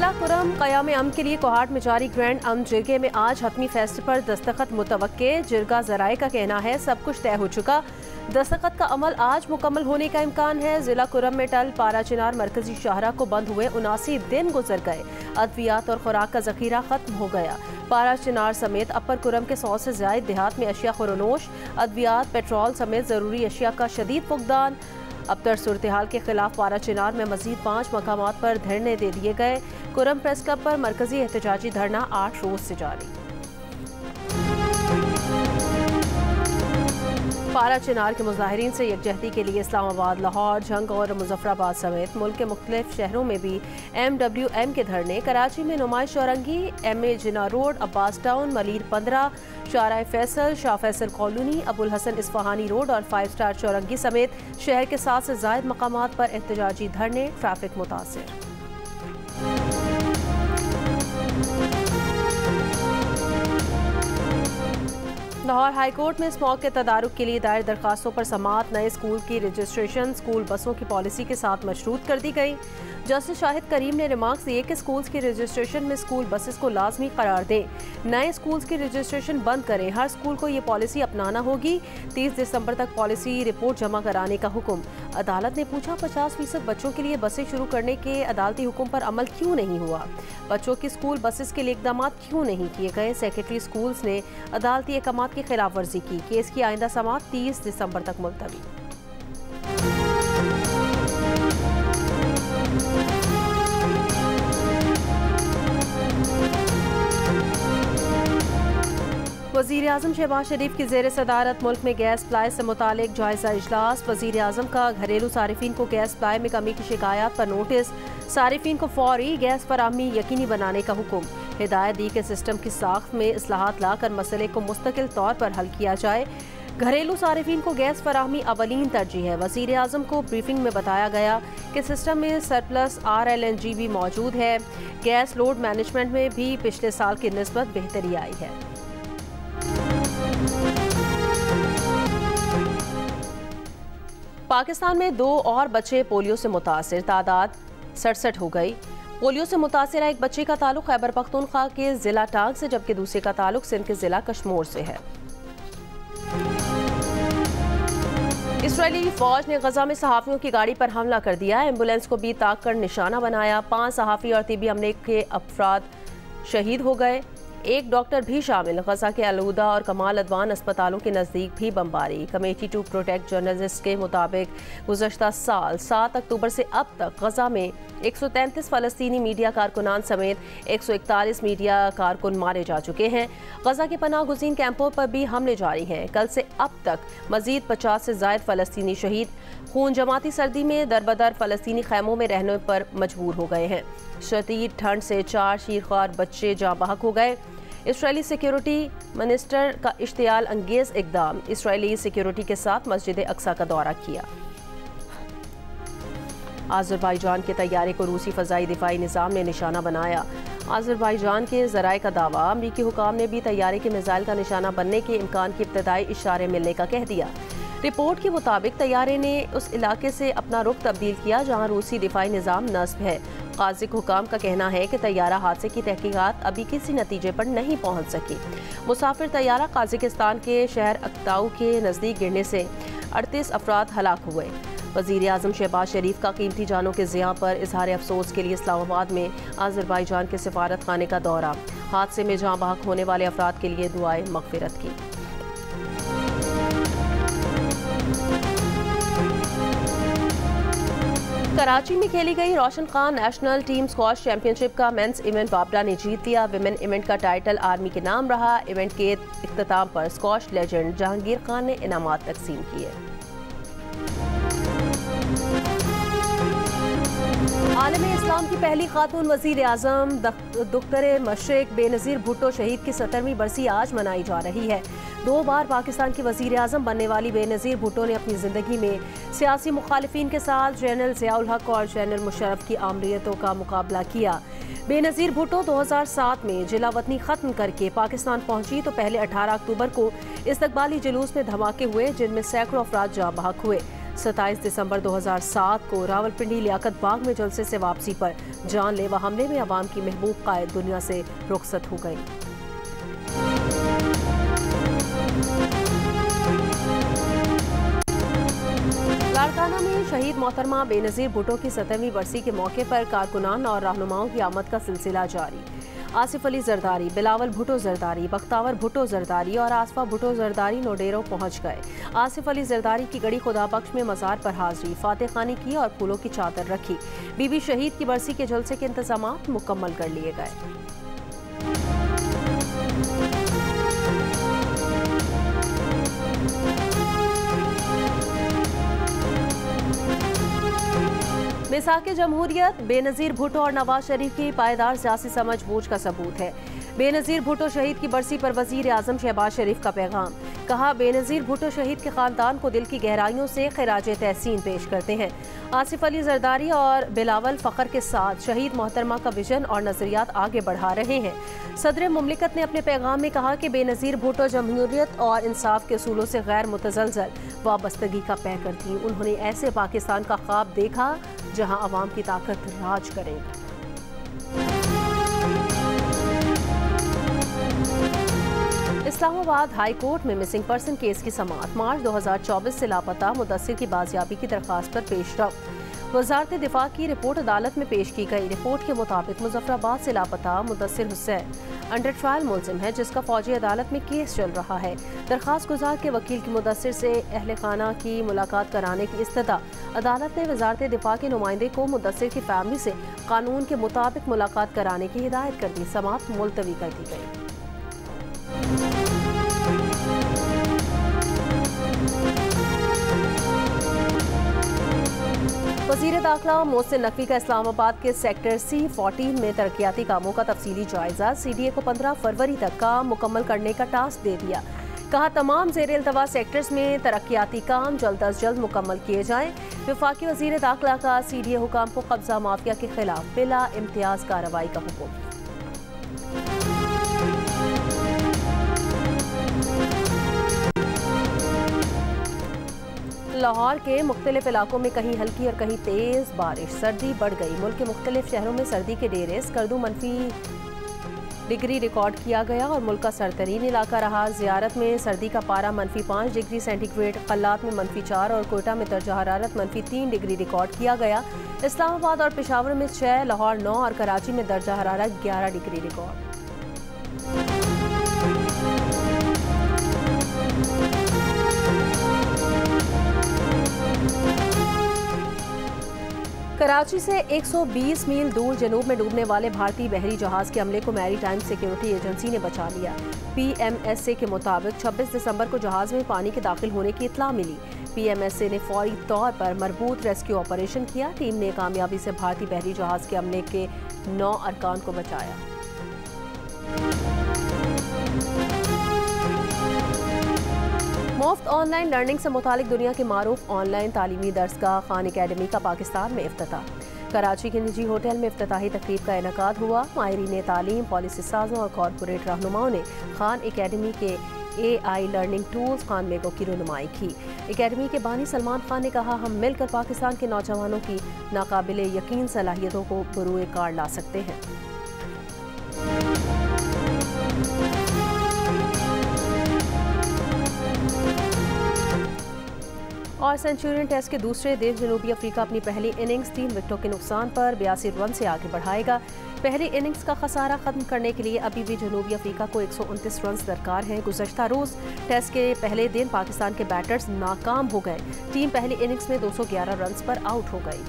जिला कुरम क़याम अमन के लिए कोहाट में जारी ग्रैंड अमन जिरगे में आज हतमी फैसले पर दस्तखत मुतवक्के। जिरगा ज़राए का कहना है सब कुछ तय हो चुका, दस्तखत का अमल आज मुकम्मल होने का इम्कान है। जिला कुरम में टल पारा चिनार मरकजी शाहरा को बंद हुए 79 दिन गुजर गए। अद्वियात और खुराक का जखीरा खत्म हो गया। पारा चिनार समेत अपर कुरम के 100 से ज्यादा देहात में अशिया खुरनोश, अद्वियात, पेट्रोल समेत जरूरी अशिया का शदीद फुकदान। अबतर सूरत हाल के खिलाफ पारा चिनार में मजीद 5 मकामात पर धरने दे दिए गए। कुरम प्रेस क्लब पर मरकजी एहतजाजी धरना 8 रोज से जारी। पारा चिनार के मुजाहिरीन से यकजहती के लिए इस्लामाबाद, लाहौर, झंग और मुजफ्फराबाद समेत मुल्क के मुख्तलिफ शहरों में भी MWM के धरने। कराची में Numaish Chowrangi, MA Jinnah road, Abbas town, Malir 15, Shahrah Faisal, Shah Faisal colony, Abul Hasan Isfahani road और 5 स्टार चौरंगी समेत शहर के 7 से ज्यादा मकामात पर एहतजाजी धरने। ट्रैफिक मुतासिर। लाहौर हाई कोर्ट में स्मॉग के तदारुक के लिए दायर दरखास्तों पर समाअत। नए स्कूल की रजिस्ट्रेशन स्कूल बसों की पॉलिसी के साथ मशरूत कर दी गई। जस्टिस शाहिद करीम ने रिमार्क्स दिए कि स्कूल्स की रजिस्ट्रेशन में स्कूल बसेस को लाजमी करार दें, नए स्कूल्स की रजिस्ट्रेशन बंद करें। हर स्कूल को ये पॉलिसी अपनाना होगी। 30 दिसंबर तक पॉलिसी रिपोर्ट जमा कराने का हुक्म। अदालत ने पूछा 50% बच्चों के लिए बसें शुरू करने के अदालती हुक्म पर अमल क्यों नहीं हुआ, बच्चों की स्कूल बसेस के लिए इकदाम क्यों नहीं किए गए। सेक्रेटरी स्कूल्स ने अदालती अहकाम की खिलाफ वर्जी की। केस की आइंदा समाअत 30 दिसंबर तक मुलतवी। वज़ीर आज़म शहबाज शरीफ की ज़ेर सदारत मुल्क में गैस सप्लाई से मुतालिक जायजा इजलास। वज़ीर आज़म का घरेलू सारिफीन को गैस सप्लाई में कमी की शिकायत पर नोटिस। सारिफीन को फौरी गैस फराहमी यकीनी बनाने का हुक्म। हिदायत दी कि सिस्टम की साख्त में इस्लाहात लाकर मसले को मुस्तकिल तौर पर हल किया जाए। घरेलू सारिफीन को गैस फराहमी अवलीन तरजीह है। वज़ीर आज़म को ब्रीफिंग में बताया गया कि सिस्टम में सरप्लस RLNG भी मौजूद है। गैस लोड मैनेजमेंट में भी पिछले साल की निस्बत बेहतरी आई है। पाकिस्तान में 2 और बच्चे पोलियो से मुतासिर, तादाद 67 हो गई। पोलियो से मुतासिर एक बच्चे का ताल्लुक खैबर पख्तूनख्वा के जिला टांग से, जबकि दूसरे का ताल्लुक सिंध के जिला कश्मीर से है। इजरायली फौज ने गजा में सहाफियों की गाड़ी पर हमला कर दिया। एम्बुलेंस को भी ताक कर निशाना बनाया। 5 सहाफी और तिबी अमले के अफराद शहीद हो गए, एक डॉक्टर भी शामिल। गजा के अलूदा और कमाल अदवान अस्पतालों के नज़दीक भी बमबारी। कमेटी टू प्रोटेक्ट जर्नलिस्ट के मुताबिक गुज़श्ता साल 7 अक्टूबर से अब तक गजा में 133 फ़लस्तीनी मीडिया कारकुनान समेत 141 मीडिया कारकुन मारे जा चुके हैं। गजा के पनाह गुज़ीन कैंपों पर भी हमले जारी हैं। कल से अब तक मज़ीद 50 से ज़ायद फ़लस्तीनी शहीद। खून जमाती सर्दी में दरबदर फ़लस्तीनी खैमों में रहने पर मजबूर हो गए हैं। शदीद ठंड से 4 शीरख्वार बच्चे जाँ बहक हो गए। इसराइली सिक्योरिटी मिनिस्टर का इश्तियाल अंगेज इकदाम। इसराइली सिक्योरिटी के साथ मस्जिद अक्सा का दौरा किया। आज़रबाईजान के तैयारे को रूसी फ़ज़ाई दिफाई निज़ाम ने निशाना बनाया। आज़रबाईजान के ज़राए का दावा, अमरीकी हुकाम ने भी तैयारे के मिसाइल का निशाना बनने के इम्कान के इब्तदाई इशारे मिलने का कह दिया। रिपोर्ट के मुताबिक तैयारे ने उस इलाके से अपना रुख तब्दील किया जहाँ रूसी दिफाई निज़ाम नस्ब है। काज़िक हुकाम का कहना है कि तैयारा हादसे की तहकीकात अभी किसी नतीजे पर नहीं पहुँच सकी। मुसाफिर तैयारा काज़िकिस्तान के शहर अक्ताऊ के नज़दीक गिरने से 38 अफराद हलाक हुए। वज़ीर आज़म शहबाज शरीफ का कीमती जानों के ज़िया पर इजहार अफसोस के लिए इस्लामाबाद में आज़रबाईजान के सफारत खाने का दौरा। हादसे में जाँ बहक होने वाले अफराद के लिए दुआए मग़फ़िरत की। कराची में खेली गई Roshan Khan national team squash championship का मेंस इवेंट बाबरा ने जीत लिया। विमेन इवेंट का टाइटल आर्मी के नाम रहा। इवेंट के इख्तिताम पर स्क्वॉश लेजेंड जहांगीर खान ने इनामात तकसीम किए। आलम इस्लाम की पहली खातून वज़ीर आज़म दुख्तर मशरिक बेनज़ीर भुट्टो शहीद की 70वीं बरसी आज मनाई जा रही है। 2 बार पाकिस्तान की वज़ीर आज़म बनने वाली बेनज़ीर भुट्टो ने अपनी ज़िंदगी में सियासी मुखालिफिन के साथ जनरल ज़ियाउल हक और जनरल मुशर्रफ की आमरीतों का मुकाबला किया। बेनज़ीर भुट्टो 2007 में जिला वतनी ख़त्म करके पाकिस्तान पहुंची तो पहले 18 अक्टूबर को इस्तकबाली जुलूस में धमाके हुए जिनमें सैकड़ों अफराद जाँ बहक हुए। 27 दिसंबर 2007 को रावलपिंडी लियाकत बाग में जलसे से वापसी पर जानलेवा हमले में अवाम की महबूब कायद दुनिया से रुखसत हो गई। लाड़काना में शहीद मोहतरमा बेनज़ीर भुट्टो की 7वीं बरसी के मौके पर कारकुनान और रहनुमाओं की आमद का सिलसिला जारी। आसिफ अली जरदारी, बिलावल भुट्टो जरदारी, बख्तावर भुट्टो जरदारी और आसफा भुट्टो जरदारी नोडेरो पहुंच गए। आसिफ अली जरदारी की गड़ी खुदाबख्श में मज़ार पर हाजिरी, फातह खानी की और फूलों की चादर रखी। बीबी शहीद की बरसी के जलसे के इंतजाम मुकम्मल कर लिए गए। मिसाक जमहूरियत बेनज़ीर भुट्टो और नवाज शरीफ की पायदार सियासी समझ बूझ का सबूत है। बेनज़ीर भुट्टो शहीद की बरसी पर वज़ीर आज़म शहबाज शरीफ का पैगाम। कहा, बेनज़ीर भुट्टो शहीद के ख़ानदान को दिल की गहराइयों से खिराज तहसीन पेश करते हैं। आसिफ अली जरदारी और बिलावल फ़ख्र के साथ शहीद मोहतरमा का विजन और नज़रियात आगे बढ़ा रहे हैं। सदर मुमलिकत ने अपने पैगाम में कहा कि बेनज़ीर भुट्टो जमहूरियत और इंसाफ के असूलों से गैर मुतज़लज़ल वाबस्तगी का पैकर थी। उन्होंने ऐसे पाकिस्तान का ख्वाब देखा जहां अवाम की ताकत राज करेगी। इस्लामाबाद हाई कोर्ट में मिसिंग पर्सन केस की समाअत। मार्च 2024 से लापता मुदस्सिर की बाजियाबी की दरख्वास्त पर पेशरफ्त। वजारत दिफा की रिपोर्ट अदालत में पेश की गई। रिपोर्ट के मुताबिक मुजफ्फराबाद से लापता मुदस्सिर हुसैन अंडर ट्रायल मुलजिम है, जिसका फौजी अदालत में केस चल रहा है। दरख्वास्त गुजार के वकील की मुदस्सिर से अहले खाना की मुलाकात कराने की इस्तदा। अदालत ने वजारत दिफा के नुमाइंदे को मुदस्सिर की फैमिली से कानून के मुताबिक मुलाकात कराने की हिदायत कर दी। समाअत मुलतवी कर दी गई। वज़ीर दाखिला मोहसिन नकवी का इस्लामाबाद के सेक्टर C14 में तरक्याती कामों का तफसीली जायजा। CDA को 15 फरवरी तक काम मुकम्मल करने का टास्क दे दिया। कहा, तमाम ज़ेर इल्तवा सेक्टर्स में तरक्याती काम जल्द अज जल्द मुकम्मल किए जाएं। वफाकी वज़ीर दाखिला का CDA हुकाम को कब्जा माफिया के खिलाफ बिला इम्तियाज कार्रवाई का हुक्म। लाहौर के मुख्तलिफ इलाकों में कहीं हल्की और कहीं तेज बारिश। सर्दी बढ़ गई। मुल्क के मुख्तलिफ शहरों में सर्दी के डेरे स्कर्दू -डिग्री रिकॉर्ड किया गया और मुल्क का सरतरीन इलाका रहा। ज़ियारत में सर्दी का पारा -5 डिग्री सेंटीग्रेड, कल्लात में -4 और कोयटा में दर्जा हरारत -3 डिग्री रिकॉर्ड किया गया। इस्लामाबाद और पेशावर में 6, लाहौर 9 और कराची में दर्जा हरारत 11 डिग्री रिकॉर्ड। कराची से 120 मील दूर जनूब में डूबने वाले भारतीय बहरी जहाज के हमले को मैरी टाइम सिक्योरिटी एजेंसी ने बचा लिया। PMSA के मुताबिक 26 दिसंबर को जहाज में पानी के दाखिल होने की इत्तला मिली। PMSA ने फौरी तौर पर मरबूत रेस्क्यू ऑपरेशन किया। टीम ने कामयाबी से भारतीय बहरी जहाज के हमले के 9 अरकान को बचाया। मुफ्त ऑनलाइन लर्निंग से मुतालिक दुनिया के मारूफ ऑनलाइन तालीमी दर्सगाह खान अकेडमी का पाकिस्तान में इफ्तिताह। कराची के निजी होटल में इफ्तिताही तकरीब का इनेकाद हुआ। माहिरीन तालीम, पॉलिसी साजों और कॉरपोरेट रहनुमाओं ने खान अकेडमी के AI लर्निंग टूल्स खान मेगो की रहनुमाई की। अकेडमी के बानी सलमान खान ने कहा, हम मिलकर पाकिस्तान के नौजवानों की नाकाबिले यकीन सलाहियतों को बरूए कार ला सकते हैं। और सेंचुरियन टेस्ट के दूसरे दिन जनूबी अफ्रीका अपनी पहली इनिंग्स 3 विकेटों के नुकसान पर 82 रन से आगे बढ़ाएगा। पहली इनिंग्स का खसारा खत्म करने के लिए अभी भी जनूबी अफ्रीका को 129 रन दरकार हैं। गुज़श्ता रोज़ टेस्ट के पहले दिन पाकिस्तान के बैटर्स नाकाम हो गए। टीम पहली इनिंग्स में 211 रन पर आउट हो गई।